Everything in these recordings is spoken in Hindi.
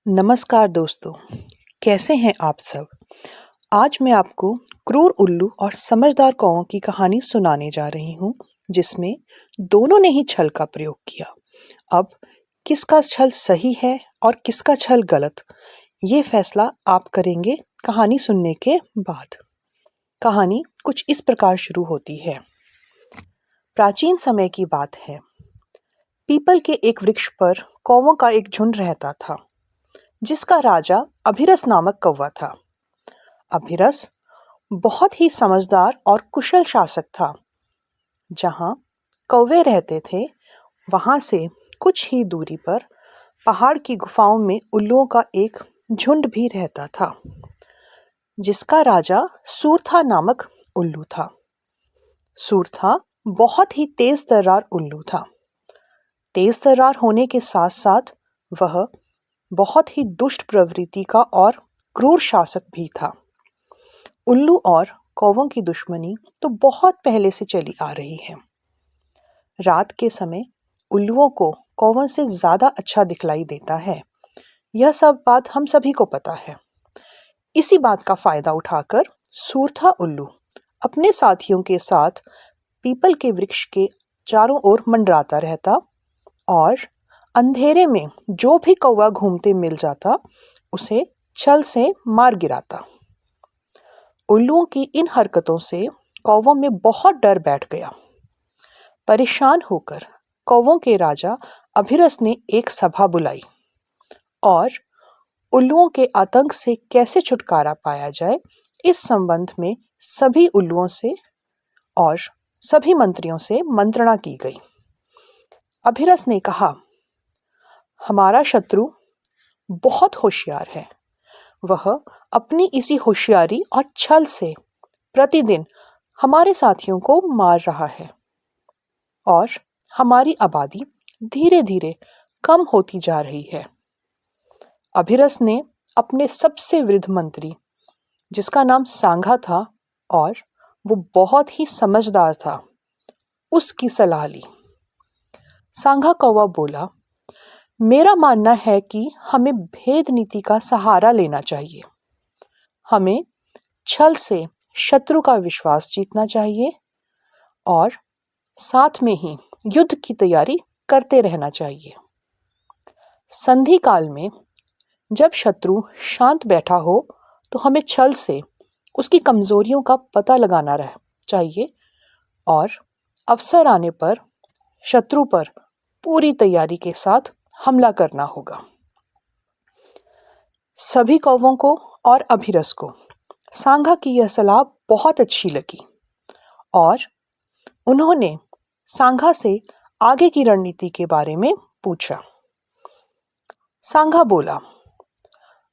नमस्कार दोस्तों, कैसे हैं आप सब? आज मैं आपको क्रूर उल्लू और समझदार कौओं की कहानी सुनाने जा रही हूँ, जिसमें दोनों ने ही छल का प्रयोग किया। अब किसका छल सही है और किसका छल गलत, ये फैसला आप करेंगे कहानी सुनने के बाद। कहानी कुछ इस प्रकार शुरू होती है। प्राचीन समय की बात है। पीपल के एक वृक्ष पर कौवों का एक झुंड रहता था, जिसका राजा अभिरस नामक कौवा था। अभिरस बहुत ही समझदार और कुशल शासक था। जहाँ कौवे रहते थे, वहाँ से कुछ ही दूरी पर पहाड़ की गुफाओं में उल्लुओं का एक झुंड भी रहता था, जिसका राजा सूरथा नामक उल्लू था। सूरथा बहुत ही तेज तर्रार उल्लू था। तेज तर्रार होने के साथ साथ वह बहुत ही दुष्ट प्रवृत्ति का और क्रूर शासक भी था। उल्लू और कौवों की दुश्मनी तो बहुत पहले से चली आ रही है। रात के समय उल्लुओं को कौवों से ज्यादा अच्छा दिखलाई देता है। यह सब बात हम सभी को पता है। इसी बात का फायदा उठाकर सूरथा उल्लू अपने साथियों के साथ पीपल के वृक्ष के चारों ओर मंडराता रहता और अंधेरे में जो भी कौवा घूमते मिल जाता, उसे छल से मार गिराता। उल्लुओं की इन हरकतों से कौवों में बहुत डर बैठ गया। परेशान होकर कौवों के राजा अभिरस ने एक सभा बुलाई और उल्लुओं के आतंक से कैसे छुटकारा पाया जाए, इस संबंध में सभी उल्लुओं से और सभी मंत्रियों से मंत्रणा की गई। अभिरस ने कहा, हमारा शत्रु बहुत होशियार है। वह अपनी इसी होशियारी और छल से प्रतिदिन हमारे साथियों को मार रहा है और हमारी आबादी धीरे धीरे कम होती जा रही है। अभिरस ने अपने सबसे वृद्ध मंत्री, जिसका नाम सांघा था और वो बहुत ही समझदार था, उसकी सलाह ली। सांघा कौवा बोला, मेरा मानना है कि हमें भेद नीति का सहारा लेना चाहिए। हमें छल से शत्रु का विश्वास जीतना चाहिए और साथ में ही युद्ध की तैयारी करते रहना चाहिए। संधि काल में जब शत्रु शांत बैठा हो, तो हमें छल से उसकी कमजोरियों का पता लगाना चाहिए और अवसर आने पर शत्रु पर पूरी तैयारी के साथ हमला करना होगा। सभी कौवों को और अभिरस को सांघा की यह सलाह बहुत अच्छी लगी और उन्होंने सांघा से आगे की रणनीति के बारे में पूछा। सांघा बोला,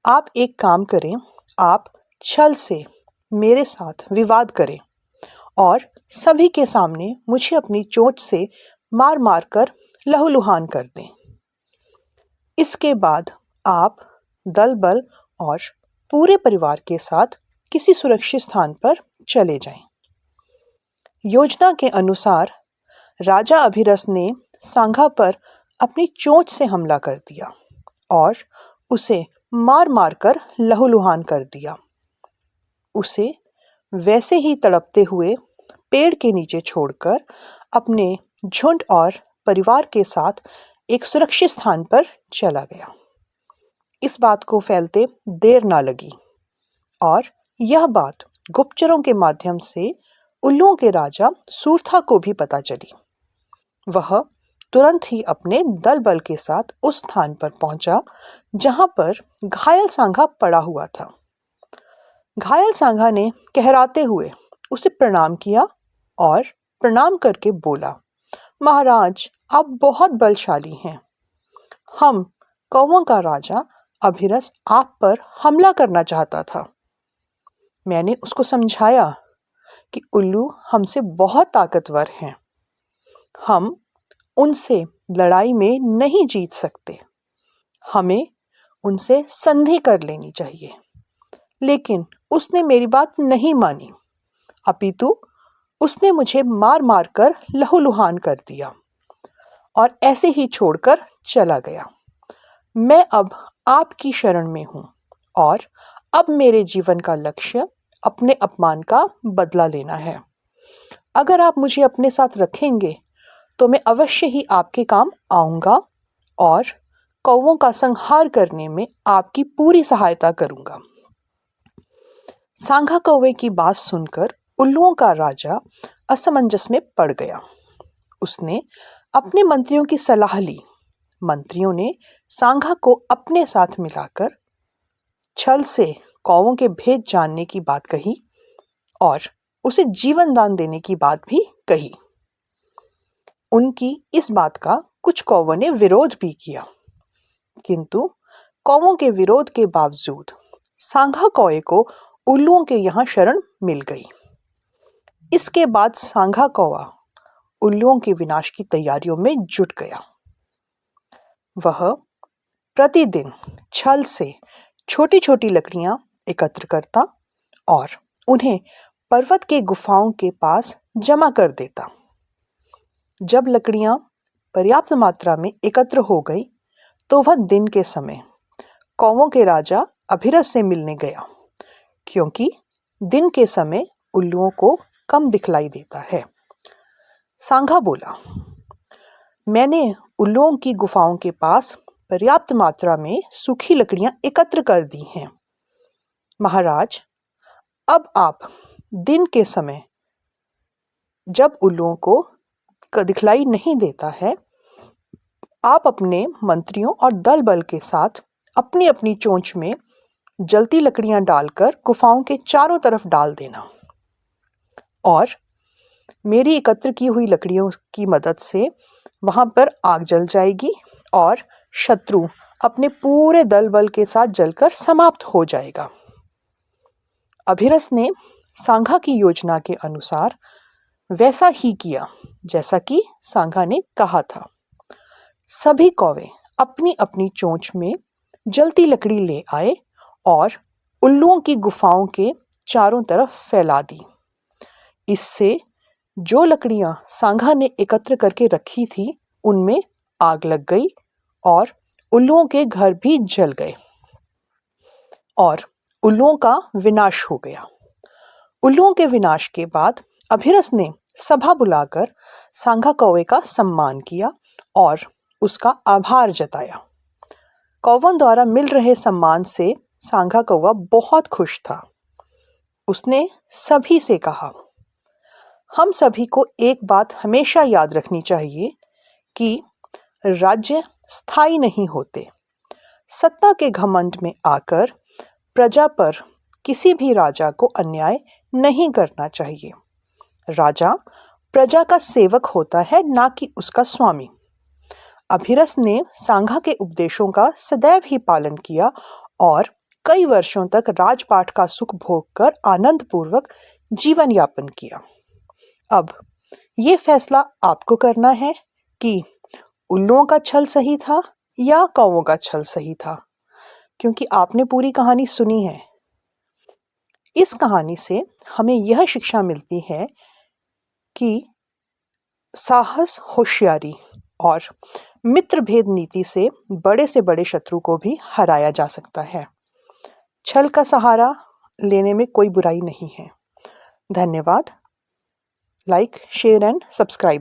आप एक काम करें, आप छल से मेरे साथ विवाद करें और सभी के सामने मुझे अपनी चोंच से मार मार कर लहूलुहान कर दें। इसके बाद आप दल बल और पूरे परिवार के साथ किसी सुरक्षित स्थान पर चले जाएं। योजना के अनुसार राजा अभिरस ने सांघा पर अपनी चोंच से हमला कर दिया और उसे मार मार कर लहूलुहान कर दिया। उसे वैसे ही तड़पते हुए पेड़ के नीचे छोड़कर अपने झुंड और परिवार के साथ एक सुरक्षित स्थान पर चला गया। इस बात को फैलते देर ना लगी और यह बात गुप्तचरों के माध्यम से उल्लुओं के राजा सूरथा को भी पता चली। वह तुरंत ही अपने दल बल के साथ उस स्थान पर पहुंचा जहां पर घायल सांघा पड़ा हुआ था। घायल सांघा ने कहराते हुए उसे प्रणाम किया और प्रणाम करके बोला, महाराज, आप बहुत बलशाली हैं। हम कौवों का राजा अभिरस आप पर हमला करना चाहता था। मैंने उसको समझाया कि उल्लू हमसे बहुत ताकतवर हैं। हम उनसे लड़ाई में नहीं जीत सकते। हमें उनसे संधि कर लेनी चाहिए। लेकिन उसने मेरी बात नहीं मानी, अपितु उसने मुझे मार मार कर लहूलुहान कर दिया और ऐसे ही छोड़कर चला गया। मैं अब आपकी शरण में हूँ और अब मेरे जीवन का लक्ष्य अपने अपमान का बदला लेना है। अगर आप मुझे अपने साथ रखेंगे तो मैं अवश्य ही आपके काम आऊँगा और कौवों का संहार करने में आपकी पूरी सहायता करूँगा। सांगा कौवे की बात सुनकर उल्लुओं का राजा असमंजस में पड़ गया। उसने अपने मंत्रियों की सलाह ली। मंत्रियों ने सांगा को अपने साथ मिलाकर छल से कौवों के भेद जानने की बात कही और उसे जीवन दान देने की बात भी कही। उनकी इस बात का कुछ कौवों ने विरोध भी किया, किंतु कौवों के विरोध के बावजूद सांगा कौवे को उल्लुओं के यहाँ शरण मिल गई। इसके बाद सांगा कौवा उल्लुओं के विनाश की तैयारियों में जुट गया। वह प्रतिदिन छल से छोटी-छोटी लकड़ियां एकत्र करता और उन्हें पर्वत के गुफाओं के पास जमा कर देता। जब लकड़ियां पर्याप्त मात्रा में एकत्र हो गई तो वह दिन के समय कौवों के राजा अभिरस से मिलने गया, क्योंकि दिन के समय उल्लुओं को कम दिखलाई देता है। सांगा बोला, मैंने उल्लुओं की गुफाओं के पास पर्याप्त मात्रा में सूखी लकड़ियां एकत्र कर दी हैं। महाराज, अब आप दिन के समय जब उल्लुओं को दिखलाई नहीं देता है, आप अपने मंत्रियों और दल बल के साथ अपनी अपनी चोंच में जलती लकड़ियां डालकर गुफाओं के चारों तरफ डाल देना और मेरी एकत्र की हुई लकड़ियों की मदद से वहां पर आग जल जाएगी और शत्रु अपने पूरे दल बल के साथ जलकर समाप्त हो जाएगा। अभिरस ने सांगा की योजना के अनुसार वैसा ही किया जैसा कि सांगा ने कहा था। सभी कौवे अपनी अपनी चोंच में जलती लकड़ी ले आए और उल्लुओं की गुफाओं के चारों तरफ फैला दी। इससे जो लकड़ियां सांगा ने एकत्र करके रखी थी उनमें आग लग गई और उल्लुओं के घर भी जल गए और उल्लुओं का विनाश हो गया। उल्लुओं के विनाश के बाद अभिरस ने सभा बुलाकर सांगा कौवे का सम्मान किया और उसका आभार जताया। कौवों द्वारा मिल रहे सम्मान से सांगा कौवा बहुत खुश था। उसने सभी से कहा, हम सभी को एक बात हमेशा याद रखनी चाहिए कि राज्य स्थायी नहीं होते। सत्ता के घमंड में आकर प्रजा पर किसी भी राजा को अन्याय नहीं करना चाहिए। राजा प्रजा का सेवक होता है, ना कि उसका स्वामी। अभिरस ने सांगा के उपदेशों का सदैव ही पालन किया और कई वर्षों तक राजपाट का सुख भोग कर आनंद पूर्वक जीवन यापन किया। अब ये फैसला आपको करना है कि उल्लुओं का छल सही था या कौवों का छल सही था, क्योंकि आपने पूरी कहानी सुनी है। इस कहानी से हमें यह शिक्षा मिलती है कि साहस, होशियारी और मित्र भेद नीति से बड़े शत्रु को भी हराया जा सकता है। छल का सहारा लेने में कोई बुराई नहीं है। धन्यवाद। Like, share and subscribe.